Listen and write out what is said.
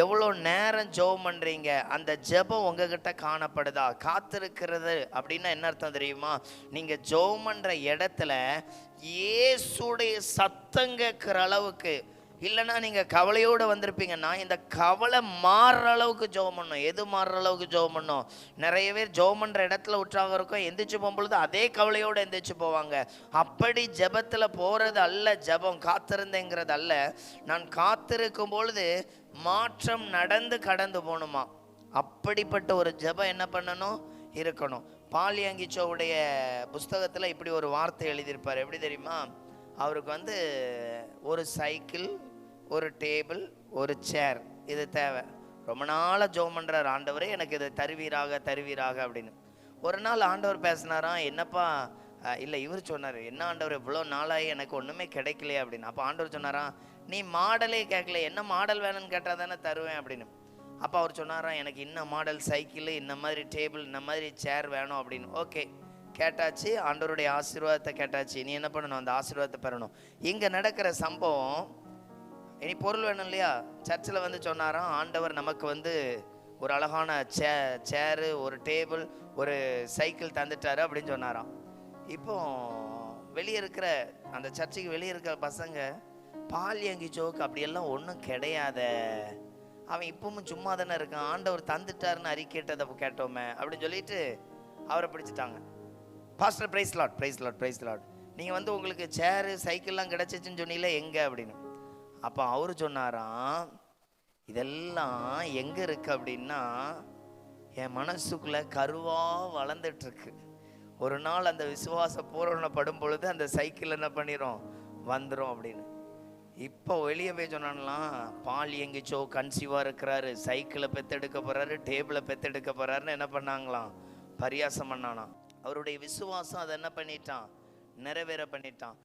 எவ்வளோ நேரம் ஜெபம் பண்ணுறீங்க, அந்த ஜெபம் உங்ககிட்ட காணப்படுதா? காத்திருக்கிறது அப்படின்னா என்ன அர்த்தம் தெரியுமா? நீங்கள் ஜெபம் பண்ணுற இடத்துல இயேசுடைய சத்தம் கேட்குற அளவுக்கு, இல்லைன்னா நீங்கள் கவலையோடு வந்திருப்பீங்கன்னா இந்த கவலை மாறுற அளவுக்கு ஜெபம் பண்ணணும். எது மாறுற அளவுக்கு ஜெபம் பண்ணணும்? நிறைய பேர் ஜெபம் பண்ணுற இடத்துல உற்சாகம் இருக்கும், எந்திரிச்சு போகும்பொழுது அதே கவலையோடு எந்திரிச்சு போவாங்க. அப்படி ஜெபத்தில் போகிறது அல்ல ஜெபம். காத்திருந்தேங்கிறது அல்ல. நான் காத்திருக்கும் பொழுது மாற்றம் நடந்து கடந்து போகணுமா, அப்படிப்பட்ட ஒரு ஜெபம் என்ன பண்ணணும்? இருக்கணும். பாலியங்கிச்சோவுடைய புஸ்தகத்தில் இப்படி ஒரு வார்த்தை எழுதியிருப்பார். எப்படி தெரியுமா? அவருக்கு ஒரு சைக்கிள், ஒரு டேபிள், ஒரு சேர், இது தேவை. ரொம்ப நாளாக ஜெபம் பண்ணுறார், ஆண்டவரே எனக்கு இதை தருவீராக தருவீராக அப்படின்னு. ஒரு நாள் ஆண்டவர் பேசினாராம், என்னப்பா இல்லை இவர் சொன்னார், என்ன ஆண்டவர் இவ்வளோ நாளாகி எனக்கு ஒன்றுமே கிடைக்கலையே அப்படின்னு. அப்போ ஆண்டவர் சொன்னாராம், நீ மாடலே கேட்கல, என்ன மாடல் வேணும்னு கேட்டால் தானே தருவேன் அப்படின்னு. அப்போ அவர் சொன்னாராம், எனக்கு இன்ன மாடல் சைக்கிள், இந்த மாதிரி டேபிள், இந்த மாதிரி சேர் வேணும் அப்படின்னு. ஓகே, கேட்டாச்சு, ஆண்டவருடைய ஆசீர்வாதத்தை கேட்டாச்சு. நீ என்ன பண்ணணும்? அந்த ஆசீர்வாதத்தை பெறணும். இங்கே நடக்கிற சம்பவம், இனி பொருள் வேணும் இல்லையா? சர்ச்சில் சொன்னாராம், ஆண்டவர் நமக்கு ஒரு அழகான சேரு, ஒரு டேபிள், ஒரு சைக்கிள் தந்துட்டாரு அப்படின்னு சொன்னாராம். இப்போ வெளியே இருக்கிற அந்த சர்ச்சுக்கு வெளியே இருக்கிற பசங்க, பாலியங்கி ஜோக்கு அப்படியெல்லாம் ஒன்றும் கிடையாத, அவன் இப்பவும் சும்மா தானே இருக்கான், ஆண்டவர் தந்துட்டாருன்னு அறிக்கைட்டதை கேட்டோமே அப்படின்னு சொல்லிட்டு அவரை பிடிச்சிட்டாங்க. Pastor praise Lord, praise Lord, praise Lord, நீங்கள் உங்களுக்கு சேரு சைக்கிள்லாம் கிடச்சிச்சின்னு சொன்னீங்களே எங்கே அப்படின்னு. அப்போ அவரு சொன்னாராம், இதெல்லாம் எங்கே இருக்கு அப்படின்னா என் மனசுக்குள்ள கருவாக வளர்ந்துட்டுருக்கு. ஒரு நாள் அந்த விசுவாச பூரணப்படும் பொழுது அந்த சைக்கிள் என்ன பண்ணிடும்? வந்துடும் அப்படின்னு. இப்போ வெளியே போய் சொன்னான்லாம், பால் எங்கிச்சோ கன்சீவாக இருக்கிறாரு, சைக்கிளை பெத்தெடுக்க போகிறாரு, டேபிளை பெத்தெடுக்க போகிறாருன்னு என்ன பண்ணாங்களாம்? பரியாசம் பண்ணானாம். அவருடைய விசுவாசம் அதை என்ன பண்ணிட்டான்? நிறைவேற பண்ணிட்டான்.